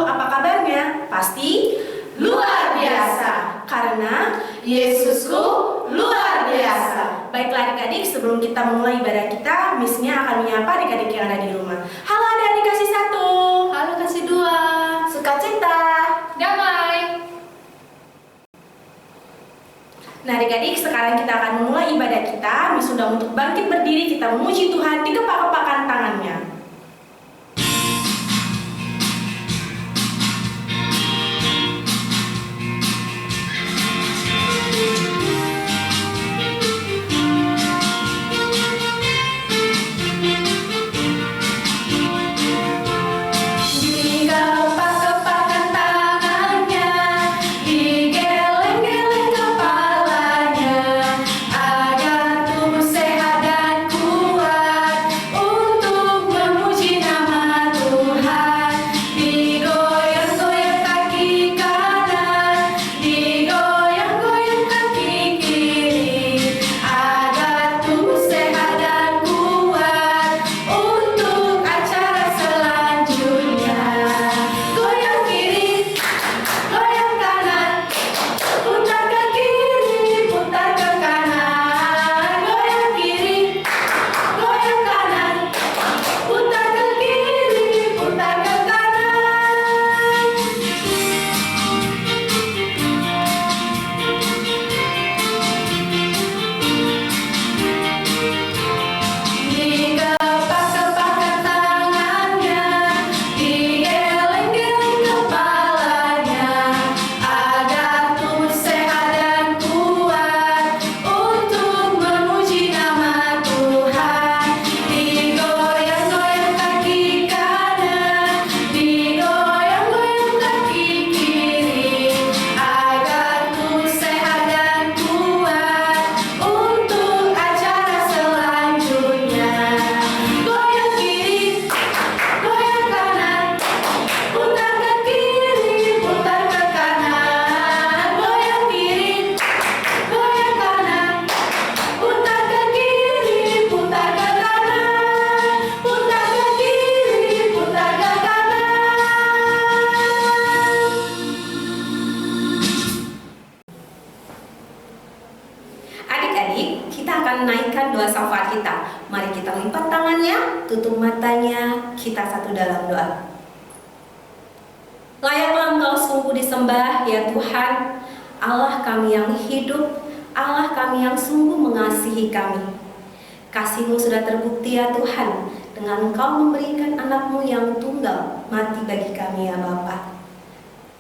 apa kabarnya? Pasti luar biasa, karena Yesusku luar biasa. Baiklah adik-adik, sebelum kita memulai ibadah kita, Miss-nya akan menyapa adik-adik yang ada di rumah. Halo adik-adik kasih 1. Halo kasih 2. Sukacita. Damai. Nah adik-adik, sekarang kita akan memulai ibadah kita. Miss undang untuk bangkit berdiri, kita memuji Tuhan di kepak-kepakan tangannya. Mari kita lipat tangannya, tutup matanya, kita satu dalam doa. Layaklah Engkau sungguh disembah ya Tuhan, Allah kami yang hidup, Allah kami yang sungguh mengasihi kami. Kasih-Mu sudah terbukti ya Tuhan, dengan Engkau memberikan anak-Mu yang tunggal mati bagi kami ya Bapa.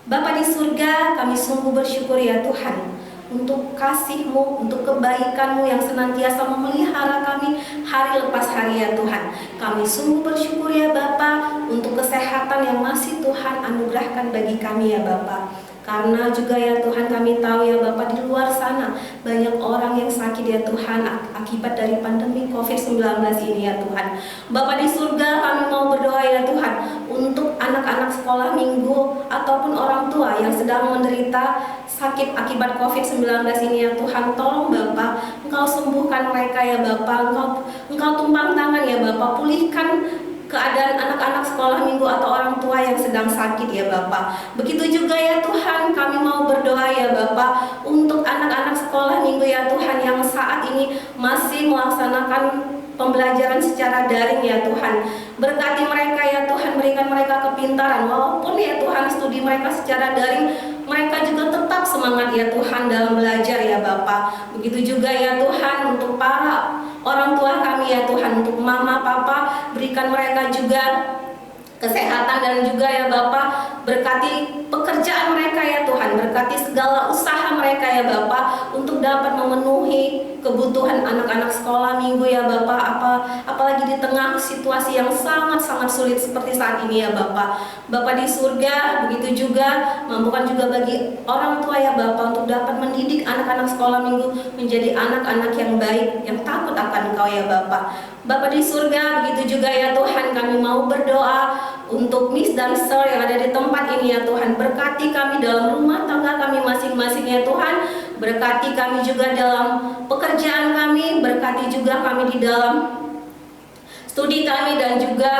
Bapa di surga, kami sungguh bersyukur ya Tuhan untuk kasih-Mu, untuk kebaikan-Mu yang senantiasa memelihara kami hari lepas hari ya Tuhan. Kami sungguh bersyukur ya Bapa untuk kesehatan yang masih Tuhan anugerahkan bagi kami ya Bapa. Karena juga ya Tuhan kami tahu ya Bapa di luar sana banyak orang yang sakit ya Tuhan akibat dari pandemi COVID-19 ini ya Tuhan. Bapa di surga, kami mau berdoa ya Tuhan untuk anak-anak sekolah minggu ataupun orang tua yang sedang menderita sakit akibat COVID-19 ini ya Tuhan. Tolong Bapa, Engkau sembuhkan mereka ya Bapa. Engkau tumpang tangan ya Bapa, pulihkan keadaan anak-anak sekolah minggu atau orang tua yang sedang sakit ya Bapak. Begitu juga ya Tuhan, kami mau berdoa ya Bapak untuk anak-anak sekolah minggu ya Tuhan yang saat ini masih melaksanakan pembelajaran secara daring ya Tuhan. Berkati mereka ya Tuhan, berikan mereka kepintaran. Walaupun ya Tuhan studi mereka secara daring, mereka juga tetap semangat ya Tuhan dalam belajar ya Bapak. Begitu juga ya Tuhan untuk para orang tua kami ya Tuhan, untuk mama, papa, berikan mereka juga kesehatan dan juga ya Bapak, berkati pekerjaan mereka ya Tuhan, berkati segala usaha mereka ya Bapak untuk dapat memenuhi kebutuhan anak-anak sekolah minggu ya Bapak, apalagi di tengah situasi yang sangat-sangat sulit seperti saat ini ya Bapak. Bapak di surga, begitu juga mampukan juga bagi orang tua ya Bapak untuk dapat mendidik anak-anak sekolah minggu menjadi anak-anak yang baik, yang takut akan Engkau ya Bapak. Bapak di surga, begitu juga ya Tuhan, kami mau berdoa untuk Miss dan Sir yang ada di tempat ini ya Tuhan. Berkati kami dalam rumah tangga kami masing-masing ya Tuhan. Berkati kami juga dalam pekerjaan kami, berkati juga kami di dalam studi kami dan juga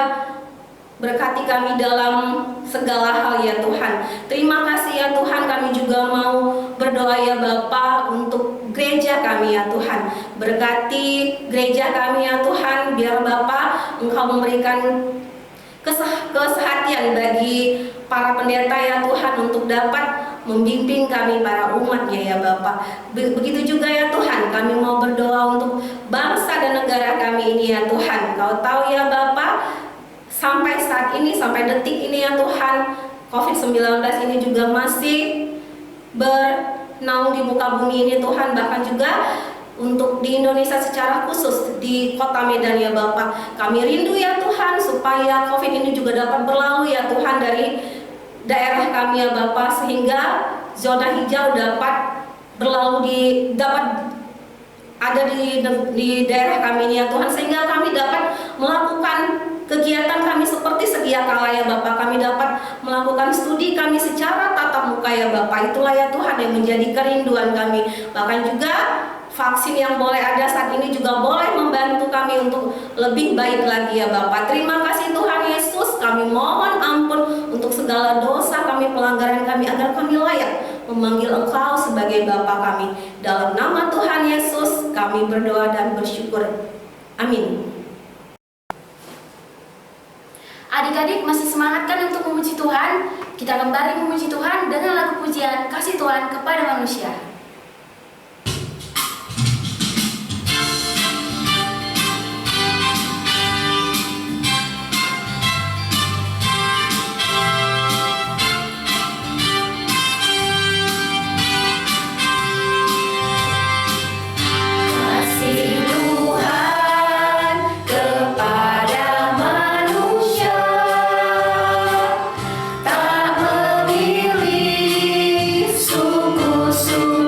Berkati kami dalam segala hal ya Tuhan. Terima kasih ya Tuhan, kami juga mau berdoa ya Bapa untuk gereja kami ya Tuhan. Berkati gereja kami ya Tuhan, biar Bapa Engkau memberikan kesehatan bagi para pendeta ya Tuhan untuk dapat membimbing kami para umatnya ya Bapa. Begitu juga ya Tuhan, kami mau berdoa untuk bangsa dan negara kami ini ya Tuhan. Kau tahu ya Bapa, sampai saat ini, sampai detik ini ya Tuhan, COVID-19 ini juga masih bernaung di muka bumi ini Tuhan. Bahkan juga untuk di Indonesia secara khusus di kota Medan ya Bapak, kami rindu ya Tuhan supaya COVID ini juga dapat berlalu ya Tuhan dari daerah kami ya Bapak, sehingga zona hijau dapat berlalu dapat ada di daerah kami ini ya Tuhan, sehingga kami dapat melakukan kegiatan kami seperti sedia kala ya Bapak. Kami dapat melakukan studi kami secara tatap muka ya Bapak. Itulah ya Tuhan yang menjadi kerinduan kami. Bahkan juga vaksin yang boleh ada saat ini juga boleh membantu kami untuk lebih baik lagi ya Bapak. Terima kasih Tuhan Yesus, kami mohon ampun untuk segala dosa kami, pelanggaran kami, agar kami layak memanggil Engkau sebagai Bapa kami. Dalam nama Tuhan Yesus kami berdoa dan bersyukur. Amin. Adik-adik masih semangat kan untuk memuji Tuhan? Kita kembali memuji Tuhan dengan lagu pujian Kasih Tuhan kepada Manusia. Sungguh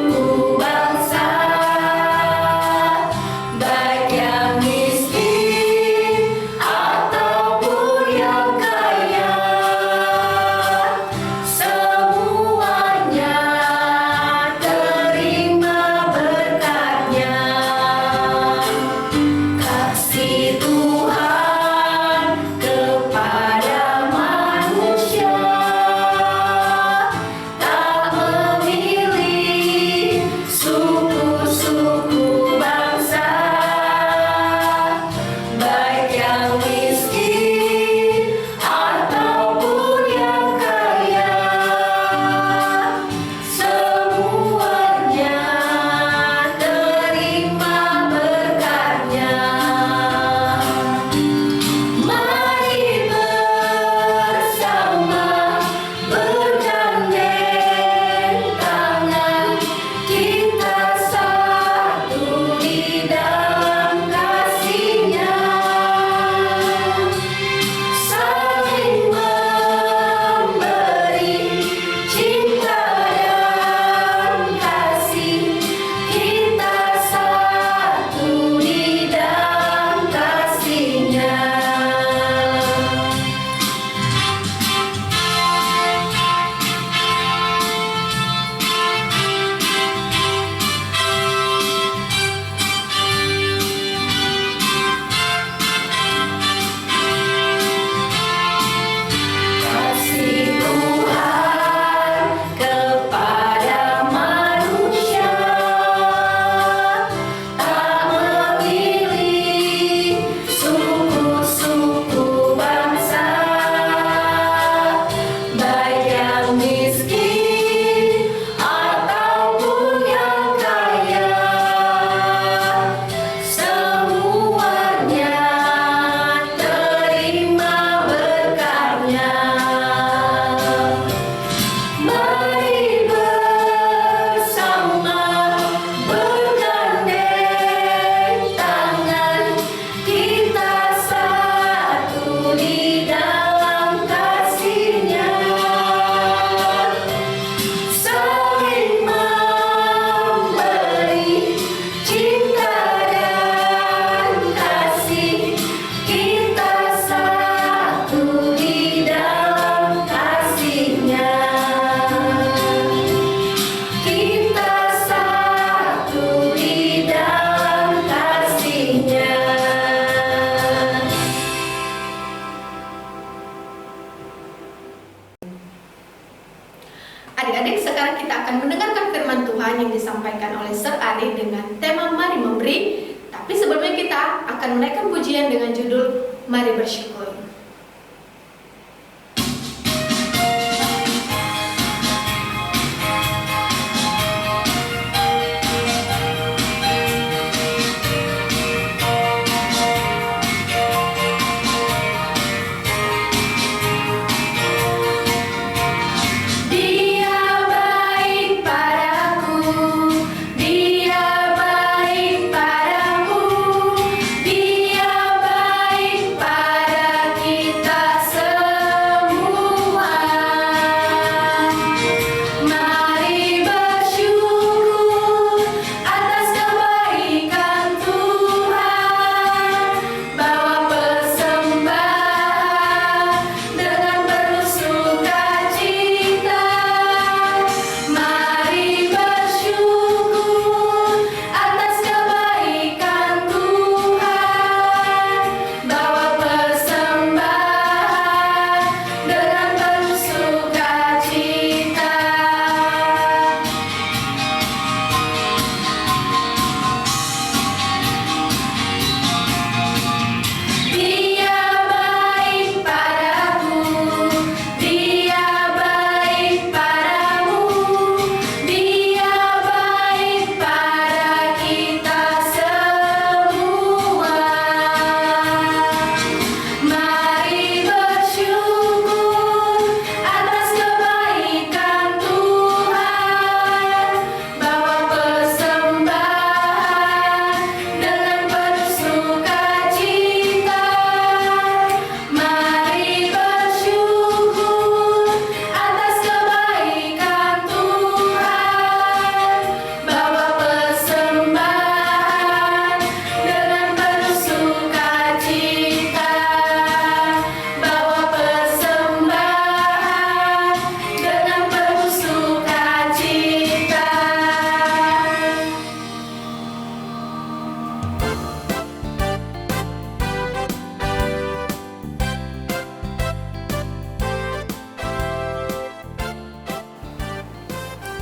memberi. Tapi sebelumnya kita akan menaikkan pujian dengan judul Mari Bersyukur.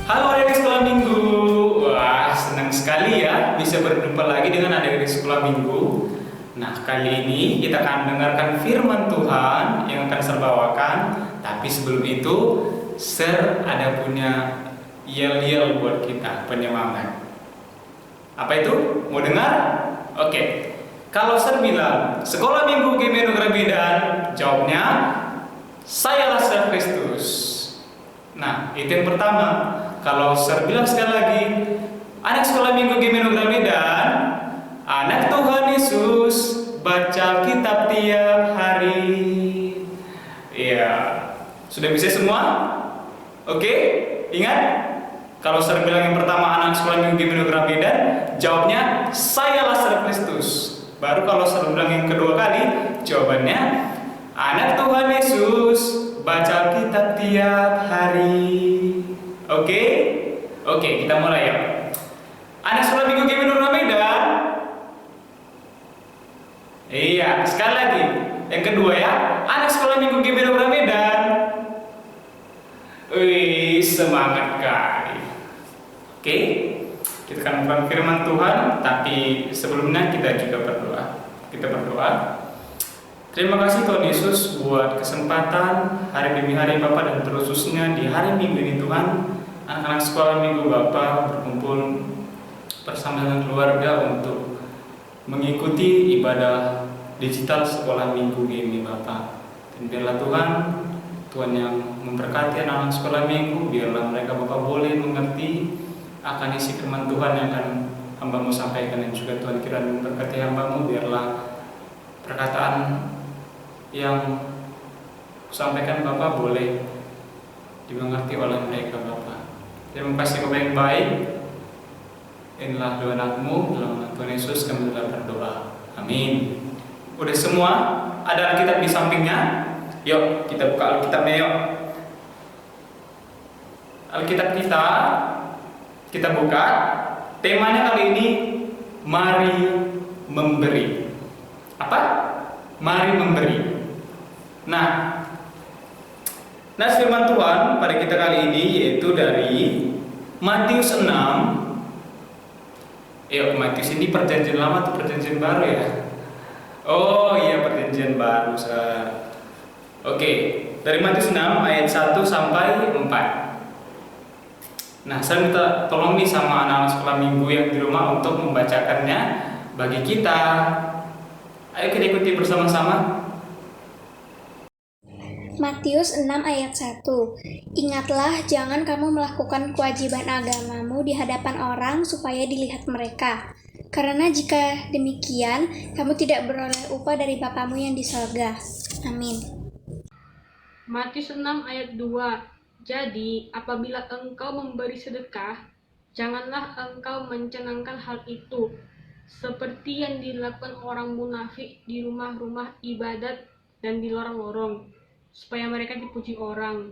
Halo adik sekolah minggu. Wah, senang sekali ya bisa berjumpa lagi dengan adik sekolah minggu. Nah, kali ini kita akan mendengarkan firman Tuhan yang akan saya bawakan. Tapi sebelum itu, Sir ada punya yel-yel buat kita, penyemangat. Apa itu? Mau dengar? Oke. Kalau Sir bilang, sekolah minggu Gemeno Gramedan, jawabnya, sayalah Sir Kristus. Nah, itu yang pertama. Kalau Sir bilang sekali lagi, anak sekolah minggu Gemeno Gramedan, anak Tuhan Yesus, baca kitab tiap hari. Iya, sudah bisa semua? Oke, ingat? Kalau Sir bilang yang pertama anak sekolah minggu Gemeno Gramedan, jawabnya sayalah Sir Kristus. Baru kalau Sir bilang yang kedua kali, jawabannya anak Tuhan Yesus, baca kitab tiap hari. Oke? Oke, kita mulai ya. Anak sekolah minggu Gemeno Gramedan. Iya, sekali lagi. Yang kedua ya, anak sekolah minggu Gemeno Gramedan. Wih, semangat kali. Oke, kita akan membuka firman Tuhan, tapi sebelumnya kita juga berdoa. Kita berdoa. Terima kasih Tuhan Yesus buat kesempatan hari demi hari Bapak dan terkhususnya di hari Minggu ini Tuhan, anak-anak sekolah minggu Bapak berkumpul bersama dengan keluarga untuk mengikuti ibadah digital sekolah minggu ini Bapak. Dan biarlah Tuhan yang memberkati anak-anak sekolah minggu, biarlah mereka Bapak boleh mengerti akan isi firman Tuhan yang akan hamba-Mu sampaikan, dan juga Tuhan kiranya memberkati hamba-Mu, biarlah perkataan yang sampaikan Bapak boleh dimengerti oleh mereka Bapak. Terima kasih Bapak yang baik. Inilah doa anak-Mu, dalam nama Tuhan Yesus kami telah berdoa. Amin. Udah semua? Ada Alkitab di sampingnya? Yuk kita buka Alkitabnya yuk. Alkitab kita buka. Temanya kali ini mari memberi. Apa? Mari memberi. Nah, firman Tuhan pada kita kali ini yaitu dari Matius 6 Matius ini perjanjian lama atau perjanjian baru ya? Oh iya, perjanjian baru. Oke, dari Matius 6 ayat 1 sampai 4. Nah, saya minta tolong nih sama anak-anak sekolah minggu yang di rumah untuk membacakannya bagi kita. Ayo kita ikuti bersama-sama. Matius 6 ayat 1. Ingatlah, jangan kamu melakukan kewajiban agamamu di hadapan orang supaya dilihat mereka. Karena jika demikian, kamu tidak beroleh upah dari Bapamu yang di sorga. Amin. Matius 6 ayat 2. Jadi, apabila engkau memberi sedekah, janganlah engkau mencenangkan hal itu, seperti yang dilakukan orang munafik di rumah-rumah ibadat dan di lorong-lorong, supaya mereka dipuji orang.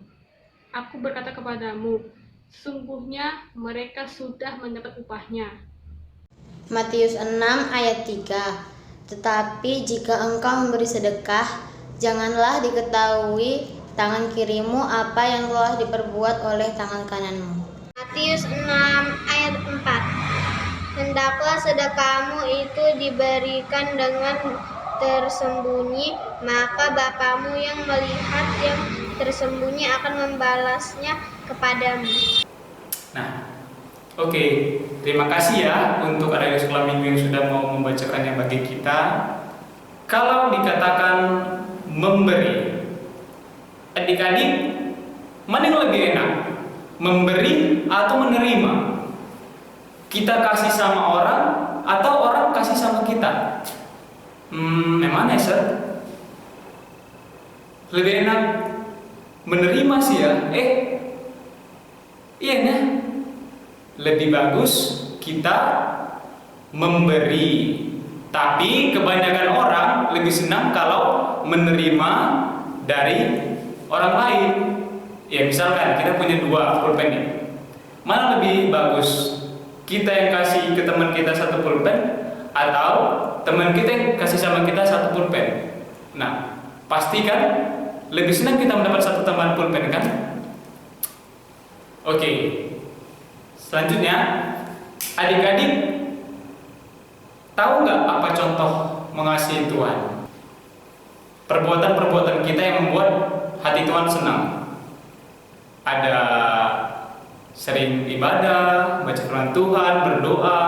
Aku berkata kepadamu, sesungguhnya mereka sudah mendapat upahnya. Matius 6 ayat 3. Tetapi jika engkau memberi sedekah, janganlah diketahui tangan kirimu apa yang telah diperbuat oleh tangan kananmu. Matius 6 ayat 4. Hendaklah sedekahmu itu diberikan dengan tersembunyi, maka Bapamu yang melihat yang tersembunyi akan membalasnya kepadamu. Nah, oke. Terima kasih ya untuk adik-adik sekolah minggu yang sudah mau membacakannya bagi kita. Kalau dikatakan memberi, adik-adik, mana yang lebih enak? Memberi atau menerima? Kita kasih sama orang atau orang kasih sama kita? Memang ya, Sir? Lebih enak menerima sih ya. Iya nah. Lebih bagus kita memberi. Tapi kebanyakan orang lebih senang kalau menerima dari orang lain. Ya misalkan kita punya 2 pulpen nih. Mana lebih bagus? Kita yang kasih ke teman kita 1 pulpen atau teman kita yang kasih sama kita 1 pulpen? Nah, pastikan lebih senang kita mendapat 1 tambahan pulpen kan? Oke. Selanjutnya, adik-adik tahu nggak apa contoh mengasihi Tuhan? Perbuatan-perbuatan kita yang membuat hati Tuhan senang. Ada sering ibadah, baca firman Tuhan, berdoa,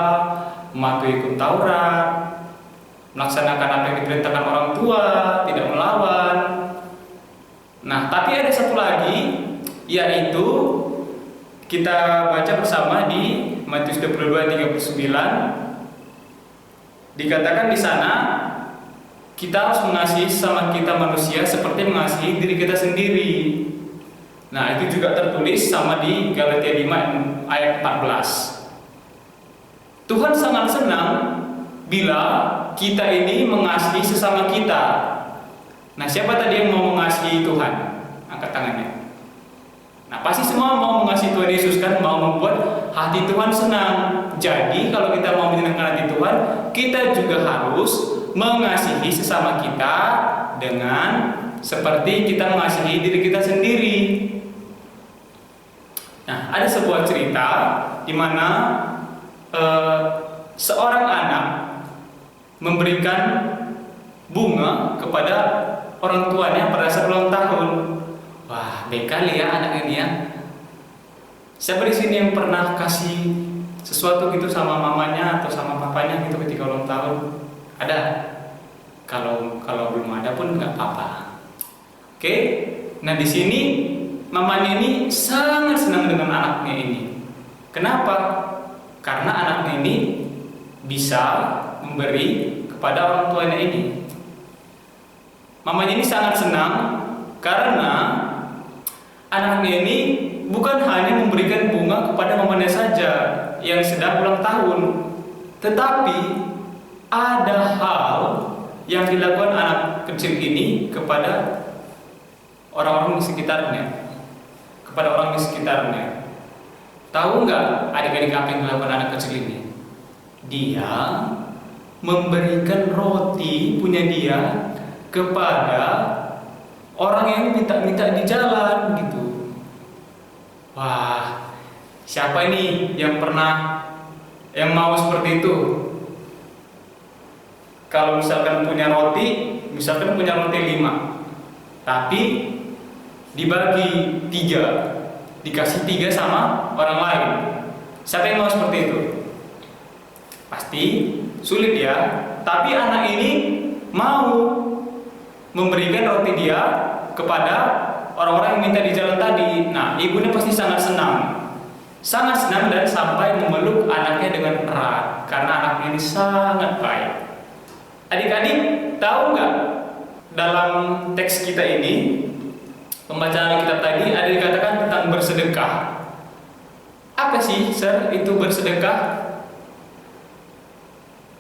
mematuhi hukum Taurat, melaksanakan apa yang diperintahkan orang tua, tidak melawan. Nah, tapi ada satu lagi, yaitu kita baca bersama di Matius 22:39. Dikatakan di sana, kita harus mengasihi sesama kita manusia seperti mengasihi diri kita sendiri. Nah, itu juga tertulis sama di Galatia 5 ayat 14. Tuhan sangat senang bila kita ini mengasihi sesama kita. Nah, siapa tadi yang mau mengasihi Tuhan? Angkat tangannya. Nah, pasti semua mau mengasihi Tuhan Yesus kan, mau membuat hati Tuhan senang. Jadi, kalau kita mau menyenangkan hati Tuhan, kita juga harus mengasihi sesama kita dengan seperti kita mengasihi diri kita sendiri. Nah, ada sebuah cerita di mana seorang anak memberikan bunga kepada orang tuanya pada saat ulang tahun. Wah, baik kali ya anak ini ya. Siapa di sini yang pernah kasih sesuatu gitu sama mamanya atau sama papanya gitu ketika ulang tahun? Ada? Kalau belum ada pun nggak apa-apa. Oke. Nah, di sini mamanya ini sangat senang dengan anaknya ini. Kenapa? Karena anaknya ini bisa memberi kepada orang tuanya ini. Mamanya ini sangat senang karena anaknya ini bukan hanya memberikan bunga kepada mamanya saja yang sedang ulang tahun, tetapi ada hal yang dilakukan anak kecil ini kepada orang-orang di sekitarnya. Kepada orang di sekitarnya. Tahu nggak adik-adik apa yang dilakukan anak kecil ini? Dia memberikan roti punya dia kepada orang yang minta-minta di jalan gitu. Wah, siapa ini yang pernah yang mau seperti itu? Kalau misalkan punya roti 5, tapi dibagi 3, dikasih 3 sama orang lain. Siapa yang mau seperti itu? Pasti sulit ya. Tapi anak ini mau memberikan roti dia kepada orang-orang yang minta di jalan tadi. Nah, ibunya pasti sangat senang dan sampai memeluk anaknya dengan erat karena anaknya ini sangat baik. Adik-adik tahu nggak, dalam teks kita ini, pembacaan kita tadi ada dikatakan tentang bersedekah. Apa sih, Sir, itu bersedekah?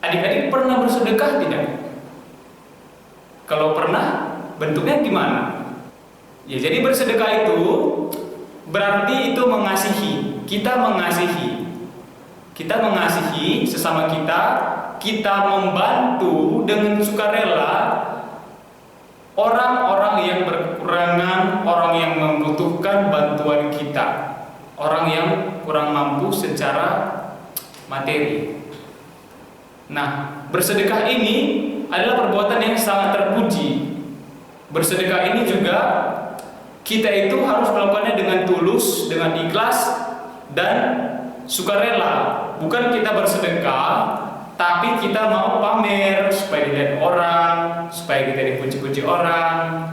Adik-adik pernah bersedekah tidak? Kalau pernah, bentuknya gimana? Ya, jadi bersedekah itu berarti itu mengasihi. Kita mengasihi sesama kita membantu dengan sukarela orang-orang yang berkekurangan, orang yang membutuhkan bantuan kita, orang yang kurang mampu secara materi. Nah, bersedekah ini adalah perbuatan yang sangat terpuji. Bersedekah ini juga kita itu harus melakukannya dengan tulus, dengan ikhlas dan sukarela. Bukan kita bersedekah tapi kita mau pamer supaya dilihat orang, supaya kita dipuji-puji orang.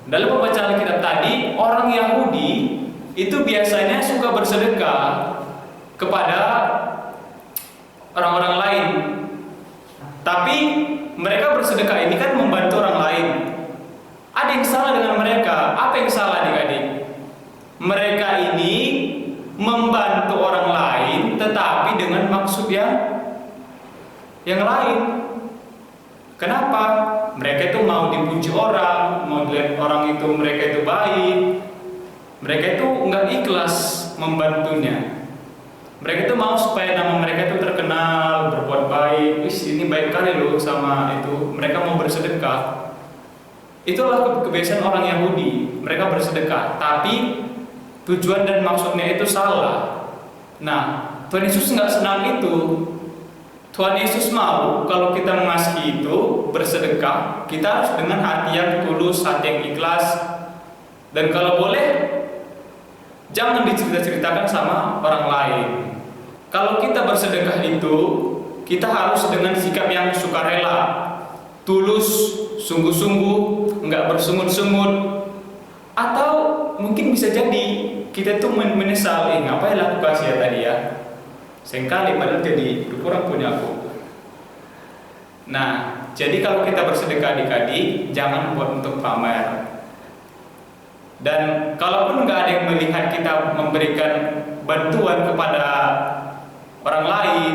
Dalam pembacaan kitab tadi, orang Yahudi itu biasanya suka bersedekah kepada orang-orang lain. Tapi mereka bersedekah ini kan membantu orang lain. Ada yang salah dengan mereka. Apa yang salah, adik-adik? Mereka ini membantu orang lain tetapi dengan maksud yang lain. Kenapa? Mereka itu mau dipuji orang, mau dilihat orang itu mereka itu baik. Mereka itu enggak ikhlas membantunya. Mereka itu mau supaya nama mereka itu terkenal, berbuat baik. Ini baik kali loh sama itu. Mereka mau bersedekah. Itulah kebiasaan orang Yahudi. Mereka bersedekah, tapi tujuan dan maksudnya itu salah. Nah, Tuhan Yesus nggak senang itu. Tuhan Yesus mau kalau kita mengasihi itu, bersedekah, kita harus dengan hati yang tulus, hati yang ikhlas. Dan kalau boleh, jangan dicerita-ceritakan sama orang lain. Kalau kita bersedekah itu, kita harus dengan sikap yang sukarela, tulus, sungguh-sungguh, nggak bersungut-sungut. Atau mungkin bisa jadi kita tuh menyesal, ngapain aku kasih ya tadi ya, sengkali padahal jadi kurang punya aku. Nah, jadi kalau kita bersedekah adik-adik, jangan buat untuk pamer. Dan kalaupun nggak ada yang melihat kita memberikan bantuan kepada orang lain,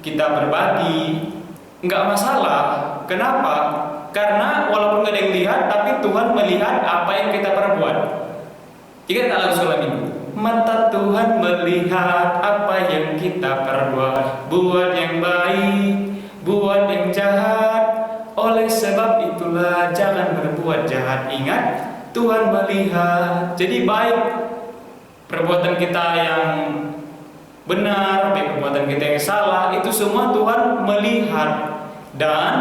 kita berbagi, nggak masalah. Kenapa? Karena walaupun nggak ada yang lihat, tapi Tuhan melihat apa yang kita perbuat. Ingat lagu sholat minggu. Mata Tuhan melihat apa yang kita perbuat, buat yang baik, buat yang jahat. Oleh sebab itulah jangan berbuat jahat. Ingat, Tuhan melihat. Jadi baik perbuatan kita yang benar, baik perbuatan kita yang salah, itu semua Tuhan melihat. Dan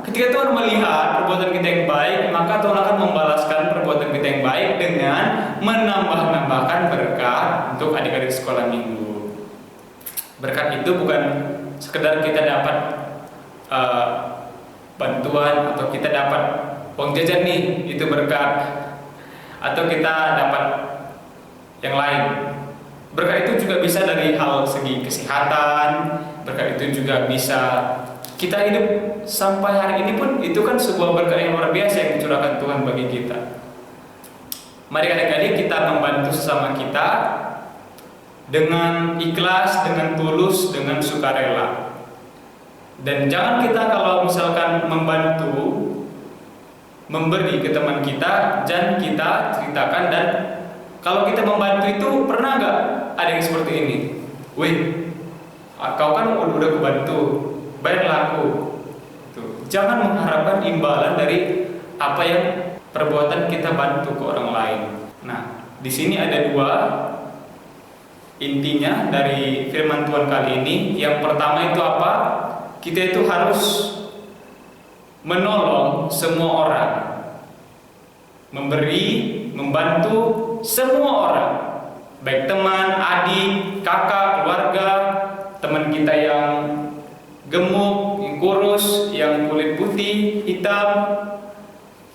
ketika Tuhan melihat perbuatan kita yang baik, maka Tuhan akan membalaskan perbuatan kita yang baik dengan menambah-nambahkan berkat untuk adik-adik sekolah minggu. Berkat itu bukan sekedar kita dapat bantuan atau kita dapat uang jajan nih, itu berkat. Atau kita dapat yang lain. Berkat itu juga bisa dari hal segi kesehatan. Berkat itu juga bisa kita hidup sampai hari ini pun, itu kan sebuah berkat yang luar biasa yang dicurahkan Tuhan bagi kita. Mari adik-adik kita membantu sesama kita dengan ikhlas, dengan tulus, dengan sukarela. Dan jangan kita kalau misalkan membantu, memberi ke teman kita, jangan kita ceritakan. Dan kalau kita membantu itu, pernah nggak ada yang seperti ini? Wih, kau kan udah kebantu, bayarlah aku. Tuh. Jangan mengharapkan imbalan dari apa yang perbuatan kita bantu ke orang lain. Nah, di sini ada dua intinya dari firman Tuhan kali ini, yang pertama itu apa? Kita itu harus menolong semua orang, memberi, membantu semua orang, baik teman, adik, kakak, keluarga, teman kita yang gemuk, yang kurus, yang kulit putih, hitam,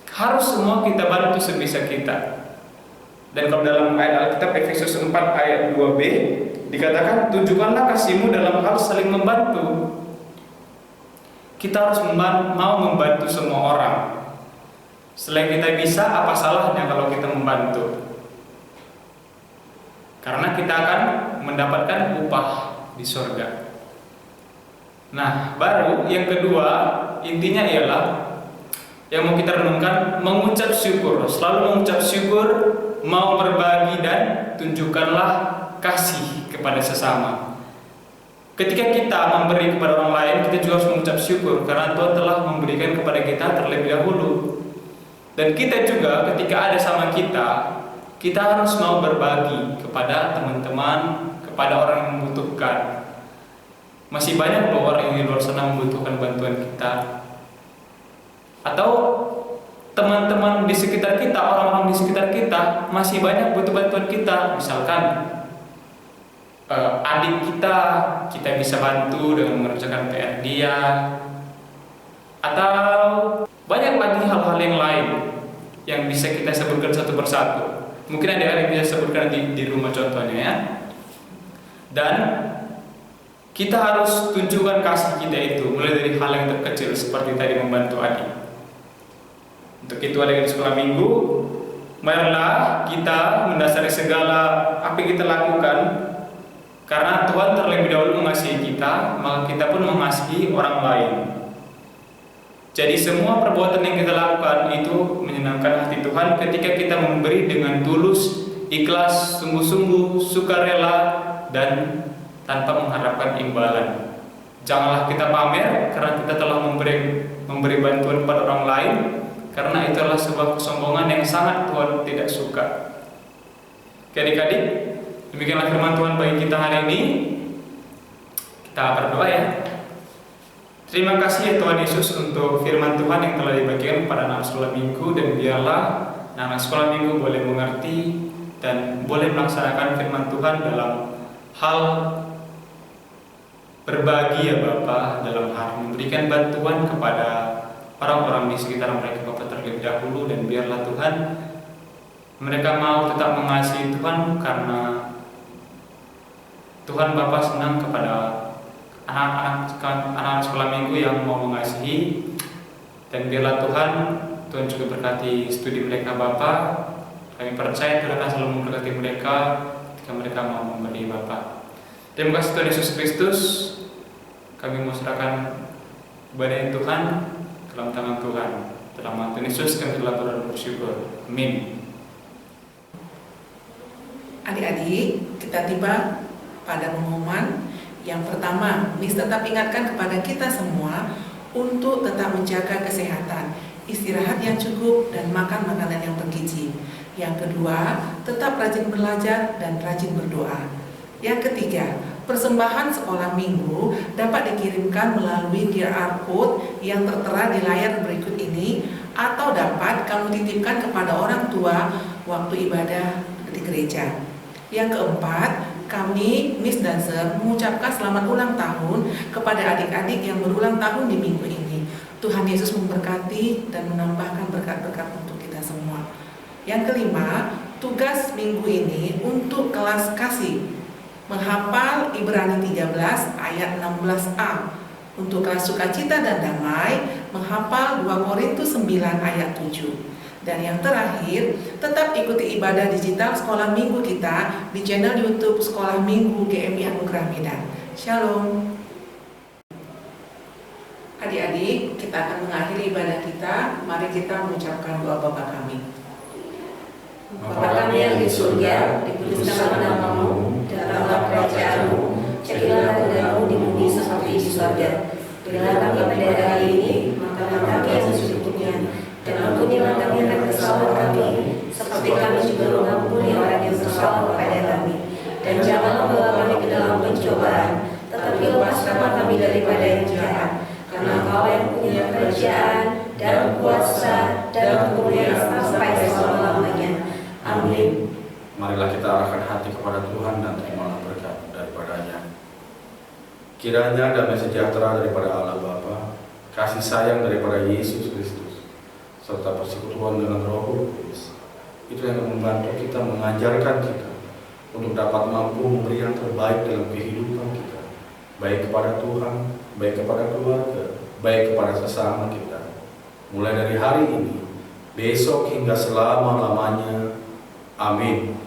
harus semua kita bantu sebisa kita. Dan kalau dalam ayat Alkitab Efesus 4 ayat 2b dikatakan, tunjukkanlah kasihmu dalam hal saling membantu. Kita harus mau membantu semua orang. Selain kita bisa, apa salahnya kalau kita membantu? Karena kita akan mendapatkan upah di surga. Nah, baru yang kedua, intinya ialah yang mau kita renungkan, mengucap syukur. Selalu mengucap syukur, mau berbagi, dan tunjukkanlah kasih kepada sesama. Ketika kita memberi kepada orang lain, kita juga harus mengucap syukur karena Tuhan telah memberikan kepada kita terlebih dahulu. Dan kita juga ketika ada sama kita harus mau berbagi kepada teman-teman, kepada orang yang membutuhkan. Masih banyak loh orang yang di luar sana membutuhkan bantuan kita. Atau teman-teman di sekitar kita, orang-orang di sekitar kita masih banyak butuh bantuan kita. Misalkan adik kita bisa bantu dengan mengerjakan PR dia, atau banyak lagi hal-hal yang lain yang bisa kita sebutkan satu persatu. Mungkin ada yang bisa sebutkan di rumah contohnya ya. Dan kita harus tunjukkan kasih kita itu mulai dari hal yang terkecil seperti tadi membantu adik. Untuk itu ada di sekolah minggu, marilah kita mendasari segala apa yang kita lakukan. Karena Tuhan terlebih dahulu mengasihi kita, maka kita pun mengasihi orang lain. Jadi semua perbuatan yang kita lakukan itu menyenangkan hati Tuhan ketika kita memberi dengan tulus, ikhlas, sungguh-sungguh, sukarela, dan tanpa mengharapkan imbalan. Janganlah kita pamer karena kita telah memberi bantuan kepada orang lain, karena itu adalah sebuah kesombongan yang sangat Tuhan tidak suka. Adik-adik, demikianlah firman Tuhan bagi kita hari ini. Kita berdoa ya. Terima kasih ya Tuhan Yesus untuk firman Tuhan yang telah dibagikan kepada anak sekolah minggu, dan biarlah anak sekolah minggu boleh mengerti dan boleh melaksanakan firman Tuhan dalam hal berbagi ya Bapa, dalam hal memberikan bantuan kepada orang-orang di sekitar mereka Bapa terlebih dahulu. Dan biarlah Tuhan mereka mau tetap mengasihi Tuhan, karena Tuhan Bapa senang kepada anak-anak sekolah minggu yang mau mengasihi. Dan biarlah Tuhan juga berkati studi mereka Bapa. Kami percaya Tuhan akan selalu memberkati mereka ketika mereka mau memberi Bapa. Terima kasih Tuhan Yesus Kristus. Kami mau serahkan ibadah Tuhan dalam tangan Tuhan. Dalam nama Tuhan Yesus kami telah bersyukur. Amin. Adik-adik, kita tiba pada pengumuman. Yang pertama, Miss tetap ingatkan kepada kita semua untuk tetap menjaga kesehatan, istirahat yang cukup, dan makan makanan yang bergizi. Yang kedua, tetap rajin belajar dan rajin berdoa. Yang ketiga, persembahan sekolah minggu dapat dikirimkan melalui QR code yang tertera di layar berikut ini, atau dapat kamu titipkan kepada orang tua waktu ibadah di gereja. Yang keempat, kami, Miss Dancer, mengucapkan selamat ulang tahun kepada adik-adik yang berulang tahun di minggu ini. Tuhan Yesus memberkati dan menambahkan berkat-berkat untuk kita semua. Yang kelima, tugas minggu ini untuk kelas kasih, menghafal Ibrani 13 ayat 16a. Untuk kelas sukacita dan damai, menghafal 2 Korintus 9 ayat 7. Dan yang terakhir, tetap ikuti ibadah digital sekolah minggu kita di channel YouTube Sekolah Minggu GMI Anugerah Medan. Shalom. Adik-adik, kita akan mengakhiri ibadah kita. Mari kita mengucapkan doa Bapa kami. Bapa kami yang di surga, dikuduskanlah namamu, datanglah kerajaanmu, jadilah kehendakmu di bumi seperti di surga. Berilah kami pada hari ini makanan kami yang secukupnya, dan ampunilah kami akan kesalahan kami, seperti kami juga mengampuni orang yang bersalah kepada kami. Dan janganlah membawa kami ke dalam pencobaan, tetapi lepaskanlah kami daripada yang jahat. Karena Engkau yang punya kerajaan, dan kuasa, dan kemuliaan sampai selama-lamanya. Amin. Marilah kita arahkan hati kepada Tuhan dan terimalah berkat daripadanya. Kiranya damai sejahtera daripada Allah Bapa, kasih sayang daripada Yesus Kristus, serta persekutuan dengan Roh Kudus, itu yang akan membantu kita, mengajarkan kita untuk dapat mampu memberi yang terbaik dalam kehidupan kita, baik kepada Tuhan, baik kepada keluarga, baik kepada sesama kita, mulai dari hari ini, besok hingga selama-lamanya. Amin.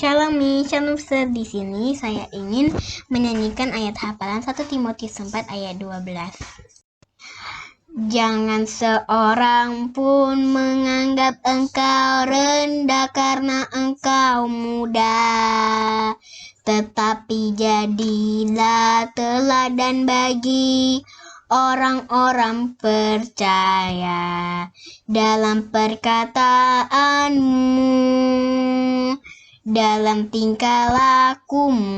Shalom Mi, Shalom Sir. Di sini saya ingin menyanyikan ayat hafalan 1 Timotius 4 ayat 12. Jangan seorang pun menganggap engkau rendah karena engkau muda, tetapi jadilah teladan bagi orang-orang percaya dalam perkataanmu, dalam tingkah lakumu,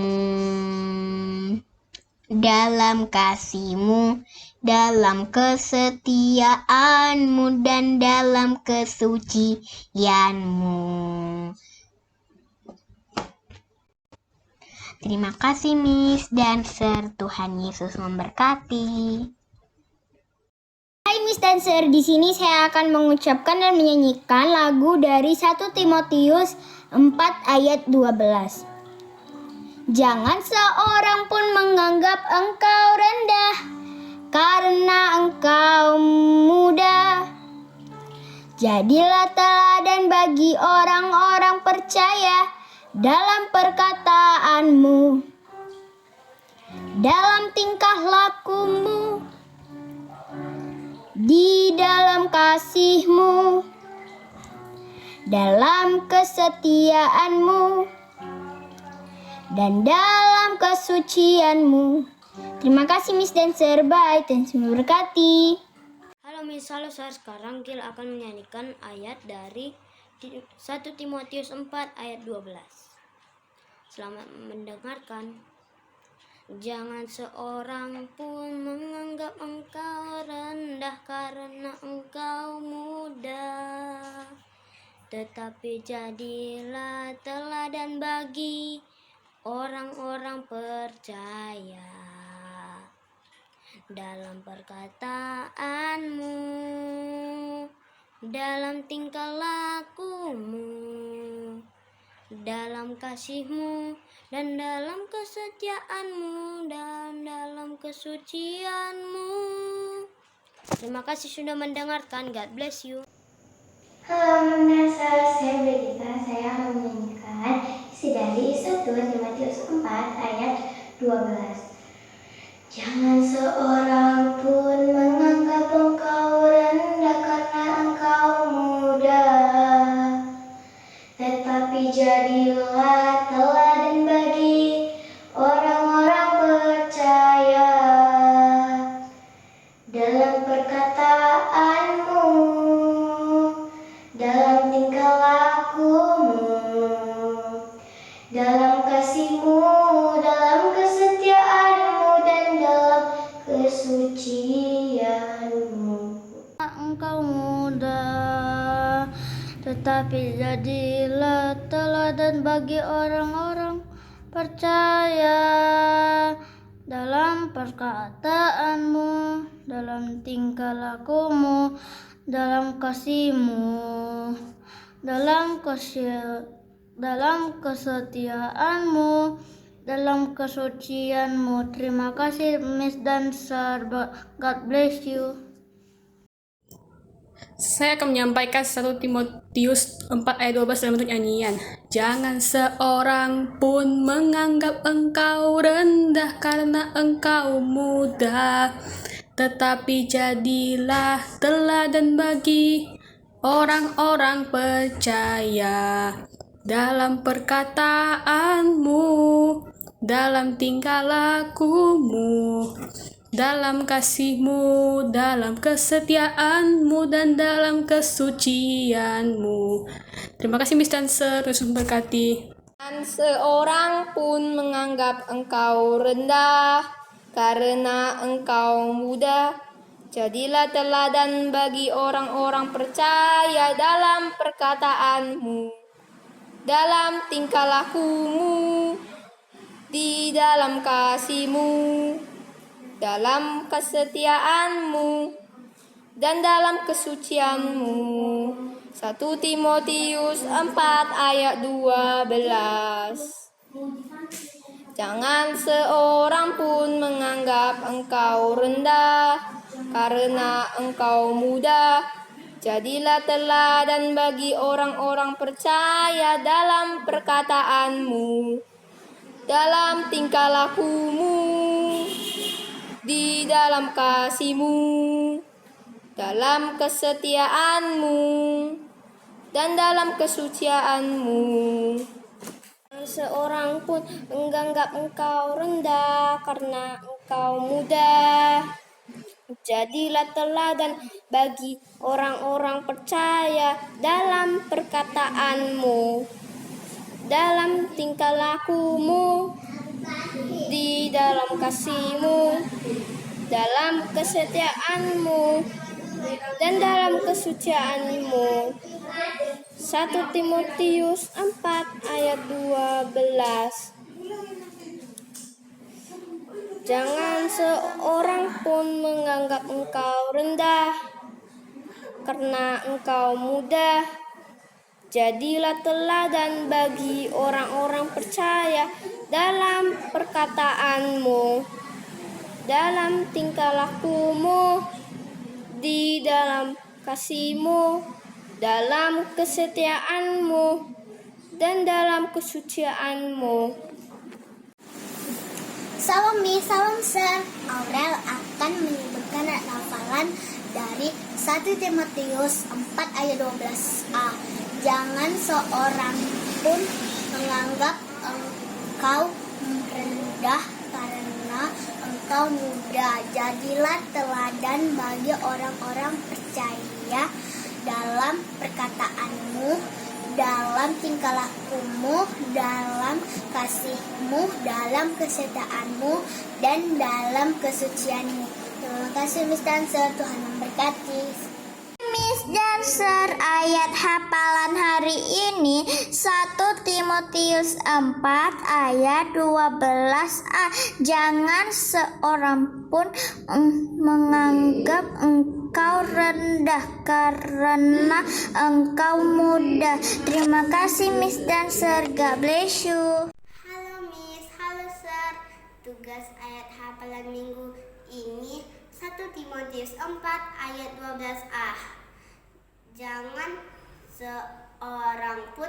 dalam kasihmu, dalam kesetiaanmu, dan dalam kesucianmu. Terima kasih Miss dan Sir. Tuhan Yesus memberkati. Hai Miss dan Sir, di sini saya akan mengucapkan dan menyanyikan lagu dari 1 Timotius 4 ayat 12. Jangan seorang pun menganggap engkau rendah karena engkau muda. Jadilah teladan bagi orang-orang percaya dalam perkataanmu, dalam tingkah lakumu, di dalam kasihmu, dalam kesetiaanmu, dan dalam kesucianmu. Terima kasih Miss dan Sir. Bye. Tuhan memberkati. Halo Miss, halo Sir. Sekarang Gil akan menyanyikan ayat dari 1 Timotius 4 ayat 12. Selamat mendengarkan. Jangan seorang pun menganggap engkau rendah karena engkau muda, tetapi jadilah teladan bagi orang-orang percaya dalam perkataanmu, dalam tingkah lakumu, dalam kasihmu, dan dalam kesetiaanmu, dan dalam kesucianmu. Terima kasih sudah mendengarkan. God bless you. Halo Mendasar, saya Begita. Saya akan menyanyikan dari 1 Timotius 4 ayat 12. Jangan seorang pun menganggap engkau rendah karena engkau muda, tetapi jadilah teladan bagi orang-orang percaya dalam perkataanmu, dalam tingkah lakumu, dalam kasihmu, dalam kesetiaanmu, dan dalam kesucianmu. Engkau muda, tetapi jadilah teladan bagi orang-orang percaya dalam perkataanmu, dalam tingkah lakumu, dalam kasihmu, dalam kesetiaanmu, dalam kesucianmu. Terima kasih Miss dan Sir. God bless you. Saya akan menyampaikan 1 Timotius 4 ayat 12 dalam bentuk nyanyian. Jangan seorang pun menganggap engkau rendah karena engkau muda, tetapi jadilah teladan bagi orang-orang percaya dalam perkataanmu, dalam tingkah lakumu, dalam kasihmu, dalam kesetiaanmu, dan dalam kesucianmu. Terima kasih Miss dan Sir, Yesus memberkati. Dan seorang pun menganggap engkau rendah karena engkau muda, jadilah teladan bagi orang-orang percaya dalam perkataanmu, dalam tingkah lakumu, di dalam kasihmu, dalam kesetiaanmu, dan dalam kesucianmu. 1 Timotius 4 ayat 12. Jangan seorang pun menganggap engkau rendah karena engkau muda, jadilah teladan bagi orang-orang percaya dalam perkataanmu, dalam tingkah lakumu, di dalam kasihmu, dalam kesetiaanmu, dan dalam kesucianmu. Seorang pun menganggap engkau rendah karena engkau muda, jadilah teladan bagi orang-orang percaya dalam perkataanmu, dalam tingkah lakumu, di dalam kasihmu, dalam kesetiaanmu, dan dalam kesucianmu. 1 Timotius 4 ayat 12. Jangan seorang pun menganggap engkau rendah karena engkau muda, jadilah teladan bagi orang-orang percaya dalam perkataanmu, dalam tingkah lakumu, di dalam kasihmu, dalam kesetiaanmu, dan dalam kesucianmu. Salam Mi, salam Sir. Aurel akan menyebutkan hafalan dari 1 Timotius 4 ayat 12a. Jangan seorang pun menganggap engkau rendah karena engkau muda. Jadilah teladan bagi orang-orang percaya dalam perkataanmu, dalam tingkah lakumu, dalam kasihmu, dalam kesetiaanmu, dan dalam kesucianmu. Terima kasih Miss dan Sir, Tuhan memberkati. Miss dan Sir, ayat hafalan hari ini 1 Timotius 4 ayat 12a. Jangan seorang pun menganggap engkau rendah karena engkau muda. Terima kasih Miss dan Sir, God bless you. Halo Miss, halo Sir. Tugas ayat hafalan minggu ini 1 Timotius 4 ayat 12a. Jangan seorang pun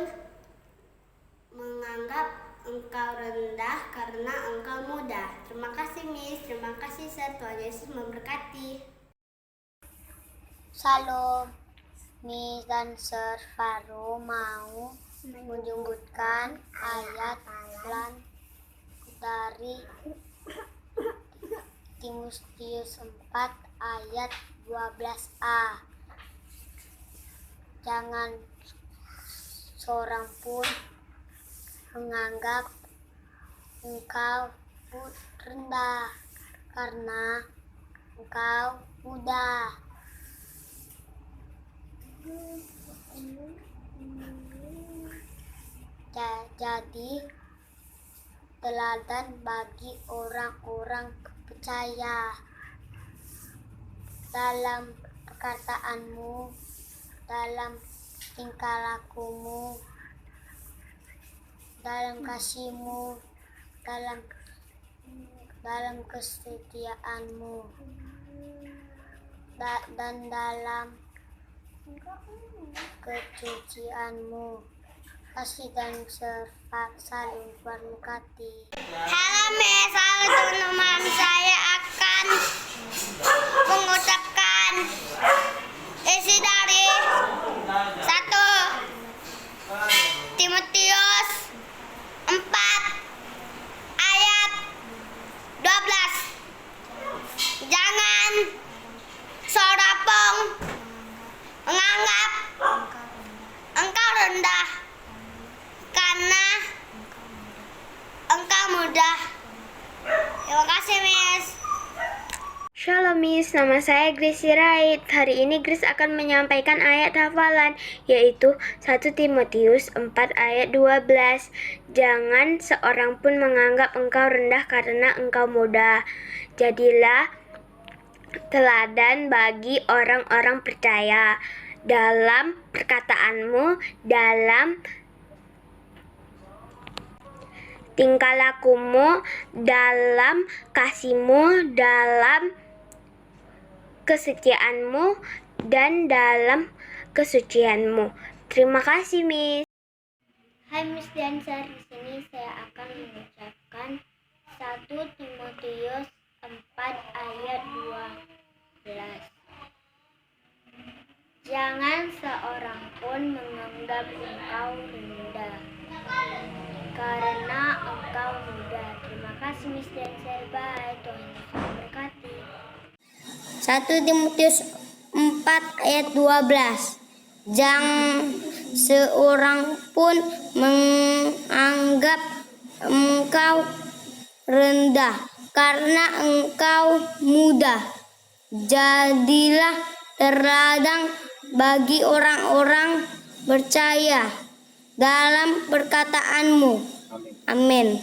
menganggap engkau rendah karena engkau muda. Terima kasih Miss, terima kasih Sir. Tuhan Yesus memberkati. Shalom, Miss dan Sir Faru mau menyebutkan ayat plan dari Timotius 4 ayat 12a. Jangan seorang pun menganggap engkau rendah karena engkau muda. Jadi teladan bagi orang-orang percaya dalam perkataanmu, dalam tingkah lakumu, dalam kasihmu, dalam kesetiaanmu, dan dalam kesucianmu. Kasih dan saling bermukati. Halo Miss, halo teman-teman. Saya akan mengucapkan isi dari 1 Timotius 4 ayat 12. Jangan seorang pun menganggap engkau rendah karena engkau muda. Terima kasih Miss. Shalom Miss, nama saya Grace Sirait. Hari ini Grace akan menyampaikan ayat hafalan, yaitu 1 Timotius 4 ayat 12. Jangan seorang pun menganggap engkau rendah karena engkau muda. Jadilah teladan bagi orang-orang percaya dalam perkataanmu, dalam tingkah lakumu, dalam kasihmu, dalam kesetiaanmu, dan dalam kesucianmu. Terima kasih, Miss. Hai Miss dan Sir, di sini saya akan mengucapkan 1 Timotius 4 ayat 12. Jangan seorang pun menganggap engkau rendah karena engkau muda. Terima kasih Miss dan Sir. Bye. Tuhan Yesus memberkati. 1 Timotius 4 ayat 12. Jangan seorang pun menganggap engkau rendah karena engkau muda. Jadilah teladan bagi orang-orang percaya dalam perkataanmu. Amin.